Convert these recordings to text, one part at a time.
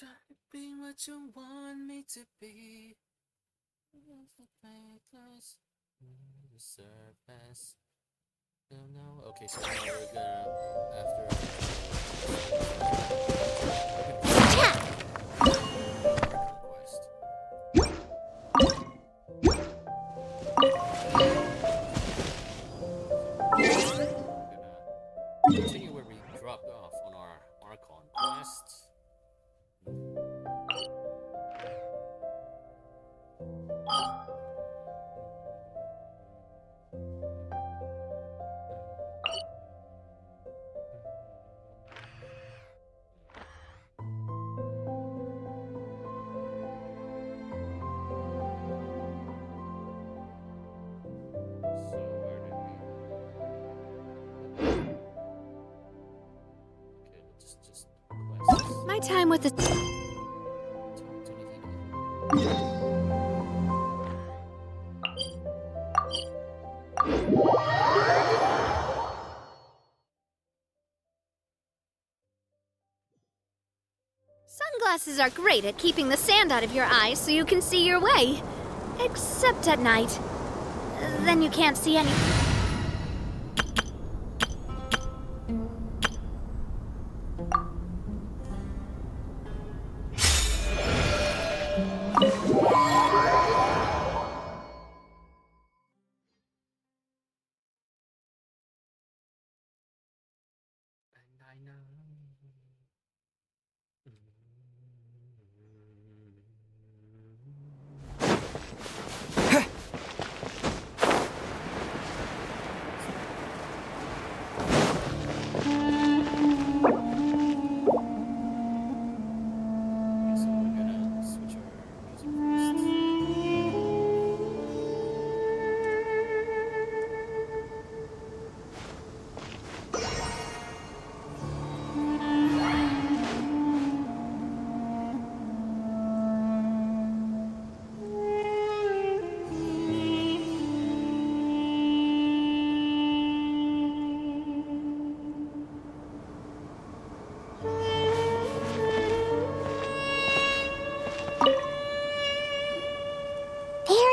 Try to be what you want me to be. The surface. No. Okay, so now we're gonna quest. Continue where we dropped off on our Archon quest. My time with the... Sunglasses are great at keeping the sand out of your eyes so you can see your way. Except at night. Then you can't see any...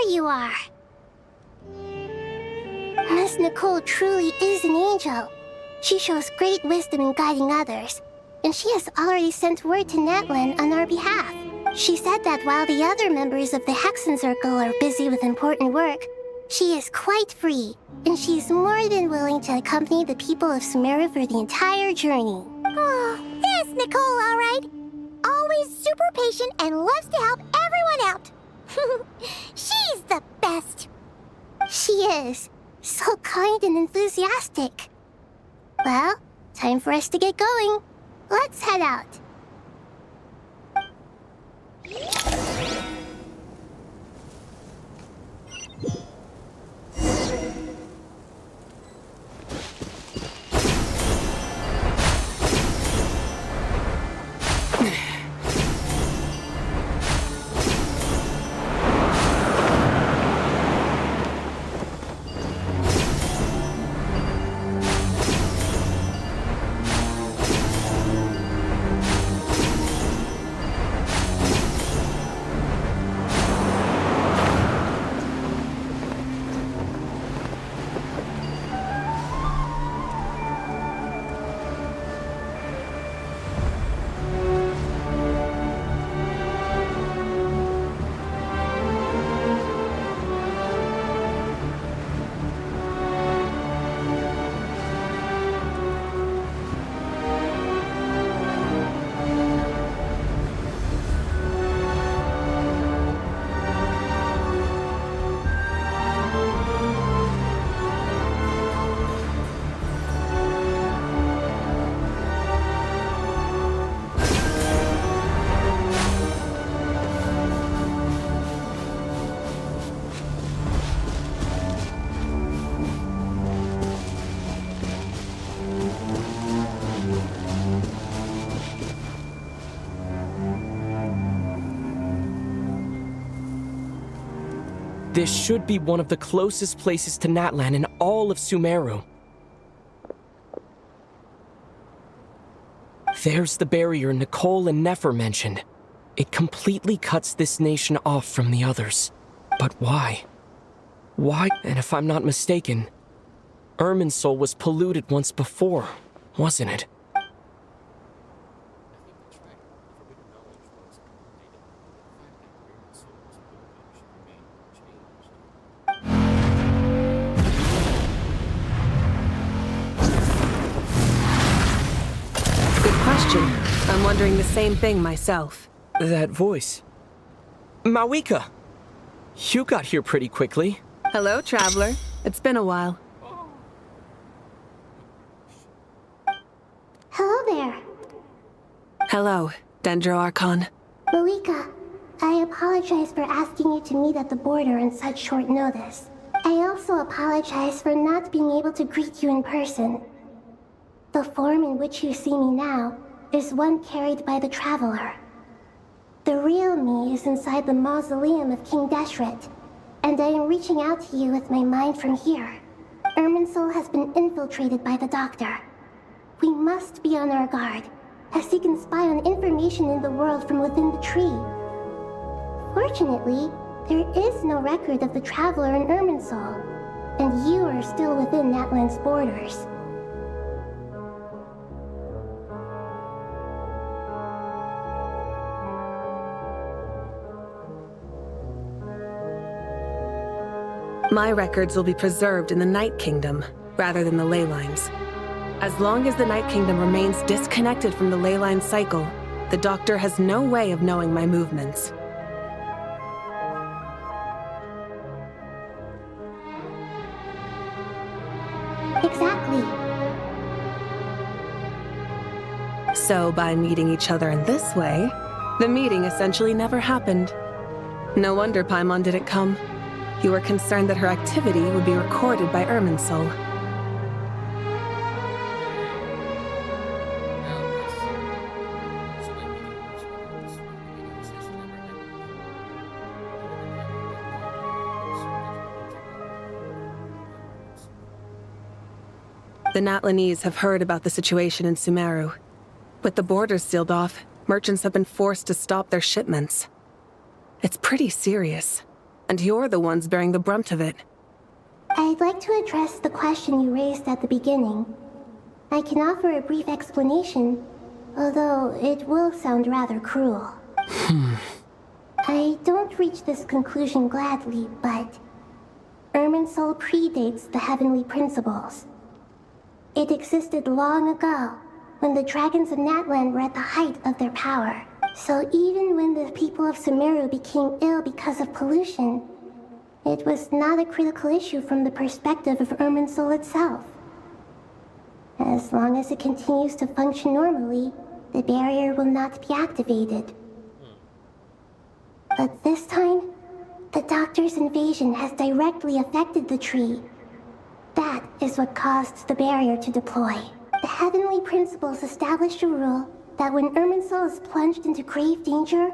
You are. Miss Nicole truly is an angel. She shows great wisdom in guiding others, and she has already sent word to Natlan on our behalf. She said that while the other members of the Hexen Circle are busy with important work, she is quite free, and she is more than willing to accompany the people of Sumeru for the entire journey. Oh, yes, Nicole, all right. Always super patient and loves to help everyone out. She's the best. She is. So kind and enthusiastic. Well, time for us to get going. Let's head out. This should be one of the closest places to Natlan in all of Sumeru. There's the barrier Nicole and Nefer mentioned. It completely cuts this nation off from the others. But why? Why? And if I'm not mistaken, Irminsul was polluted once before, wasn't it? I think that's right. Forbidden knowledge was completed. The fact that Raven's soul was polluted should remain unchanged. Good question. I'm wondering the same thing myself. That voice. Mawika! You got here pretty quickly. Hello, traveler. It's been a while. Hello there. Hello, Dendro Archon. Malika, I apologize for asking you to meet at the border on such short notice. I also apologize for not being able to greet you in person. The form in which you see me now is one carried by the Traveler. The real me is inside the mausoleum of King Deshret, and I am reaching out to you with my mind from here. Irminsul has been infiltrated by the Doctor. We must be on our guard, as he can spy on information in the world from within the tree. Fortunately, there is no record of the Traveler in Irminsul, and you are still within Natlan's borders. My records will be preserved in the Night Kingdom, rather than the ley lines. As long as the Night Kingdom remains disconnected from the ley line cycle, the Doctor has no way of knowing my movements. Exactly. So by meeting each other in this way, the meeting essentially never happened. No wonder Paimon didn't come. You were concerned that her activity would be recorded by Irminsul. Now, so my meeting was one of this meeting session never happened. The Natlanese have heard about the situation in Sumeru. With the borders sealed off, merchants have been forced to stop their shipments. It's pretty serious. And you're the ones bearing the brunt of it. I'd like to address the question you raised at the beginning. I can offer a brief explanation, although it will sound rather cruel. I don't reach this conclusion gladly, but Irminsul predates the heavenly principles. It existed long ago, when the dragons of Natlan were at the height of their power. So even when the people of Sumeru became ill because of pollution, it was not a critical issue from the perspective of Irminsul itself. As long as it continues to function normally, the barrier will not be activated. But this time, the Doctor's invasion has directly affected the tree. That is what caused the barrier to deploy. The heavenly principles established a rule that when Irminsul is plunged into grave danger,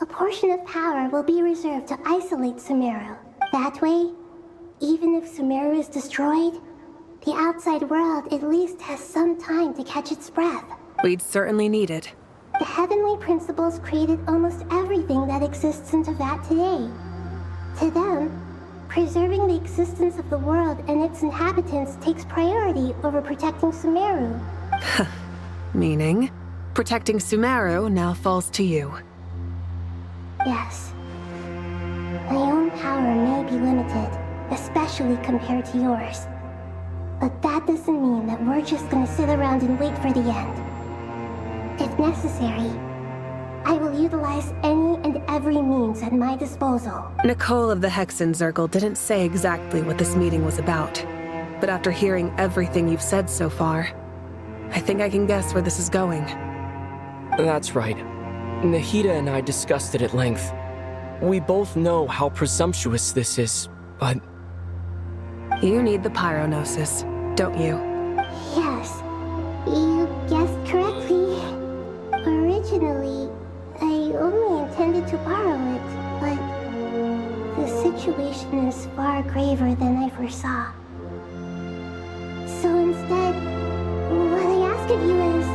a portion of power will be reserved to isolate Sumeru. That way, even if Sumeru is destroyed, the outside world at least has some time to catch its breath. We'd certainly need it. The heavenly principles created almost everything that exists in Teyvat today. To them, preserving the existence of the world and its inhabitants takes priority over protecting Sumeru. Meaning, protecting Sumeru now falls to you. Yes. My own power may be limited, especially compared to yours. But that doesn't mean that we're just gonna sit around and wait for the end. If necessary, I will utilize any and every means at my disposal. Nicole of the Hexen Circle didn't say exactly what this meeting was about. But after hearing everything you've said so far, I think I can guess where this is going. That's right. Nahida and I discussed it at length. We both know how presumptuous this is, but... You need the Pyronosis, don't you? Yes, you guessed correctly. Originally, I only intended to borrow it, but the situation is far graver than I foresaw. So instead, what I ask of you is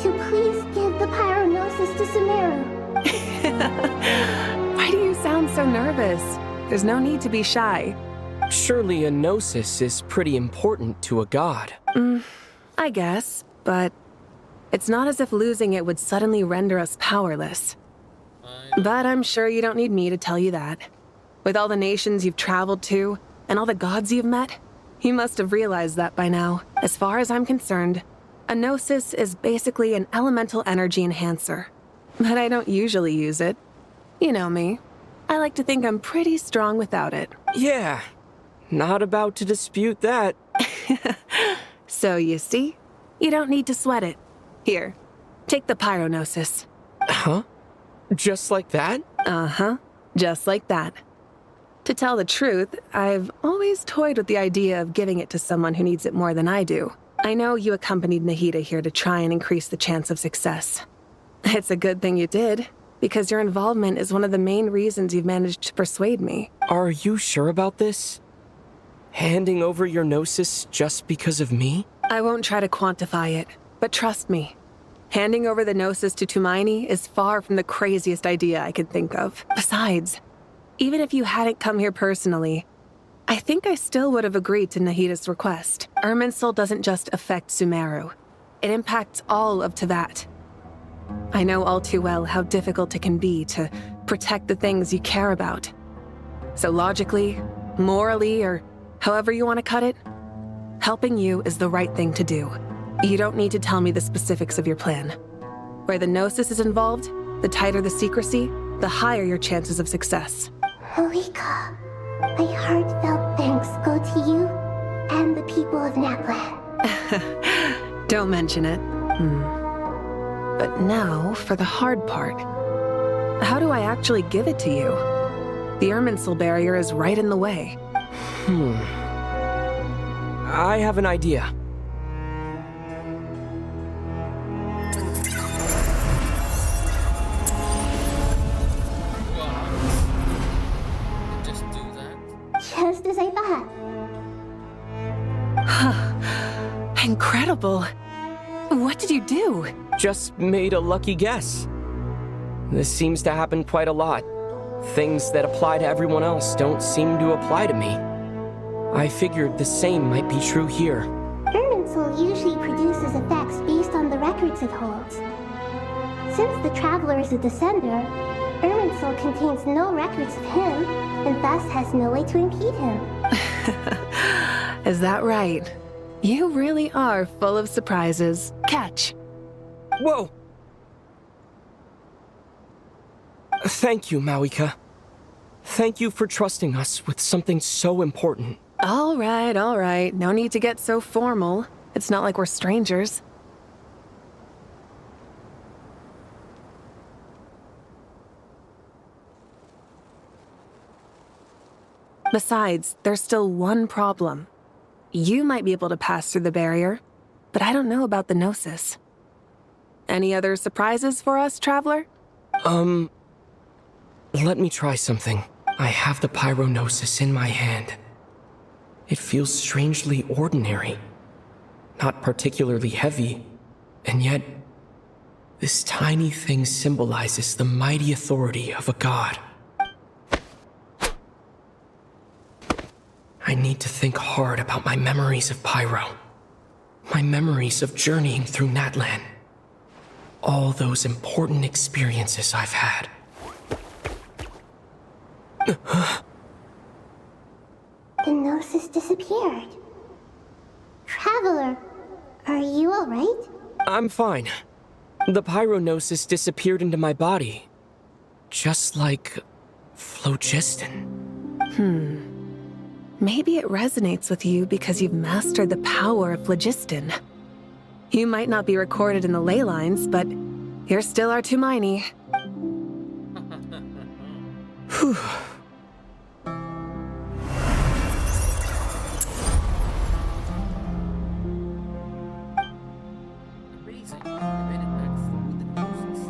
to please give the Pyronosis to Sumeru. Why do you sound so nervous? There's no need to be shy. Surely a gnosis is pretty important to a god. I guess, but it's not as if losing it would suddenly render us powerless. But I'm sure you don't need me to tell you that. With all the nations you've traveled to, and all the gods you've met, you must have realized that by now. As far as I'm concerned, a gnosis is basically an elemental energy enhancer. But I don't usually use it. You know me. I like to think I'm pretty strong without it. Yeah, not about to dispute that. So you see, you don't need to sweat it. Here, take the pyronosis. Huh? Just like that? Uh-huh, just like that. To tell the truth, I've always toyed with the idea of giving it to someone who needs it more than I do. I know you accompanied Nahida here to try and increase the chance of success. It's a good thing you did, because your involvement is one of the main reasons you've managed to persuade me. Are you sure about this? Handing over your gnosis just because of me? I won't try to quantify it, but trust me. Handing over the gnosis to Tumaini is far from the craziest idea I could think of. Besides, even if you hadn't come here personally, I think I still would have agreed to Nahida's request. Irminsul doesn't just affect Sumeru. It impacts all of Teyvat. I know all too well how difficult it can be to protect the things you care about. So logically, morally, or however you want to cut it, helping you is the right thing to do. You don't need to tell me the specifics of your plan. Where the gnosis is involved, the tighter the secrecy, the higher your chances of success. Marika, my heartfelt thanks go to you and the people of Natlan. Don't mention it. But now for the hard part. How do I actually give it to you? The Irminsul barrier is right in the way. I have an idea. Just do that? Just as I thought. Incredible. What did you do? Just made a lucky guess. This seems to happen quite a lot. Things that apply to everyone else don't seem to apply to me. I figured the same might be true here. Irminsul usually produces effects based on the records it holds. Since the Traveler is a descender, Irminsul contains no records of him, and thus has no way to impede him. Is that right? You really are full of surprises. Catch. Whoa! Thank you, Mawika. Thank you for trusting us with something so important. All right. No need to get so formal. It's not like we're strangers. Besides, there's still one problem. You might be able to pass through the barrier, but I don't know about the gnosis. Any other surprises for us, Traveler? Let me try something. I have the pyronosis in my hand. It feels strangely ordinary. Not particularly heavy, and yet, this tiny thing symbolizes the mighty authority of a god. I need to think hard about my memories of Pyro. My memories of journeying through Natlan. All those important experiences I've had. The gnosis disappeared. Traveler, are you alright? I'm fine. The pyronosis disappeared into my body. Just like phlogiston. Maybe it resonates with you because you've mastered the power of phlogiston. You might not be recorded in the ley lines, but you're still our Tumaini. Whew.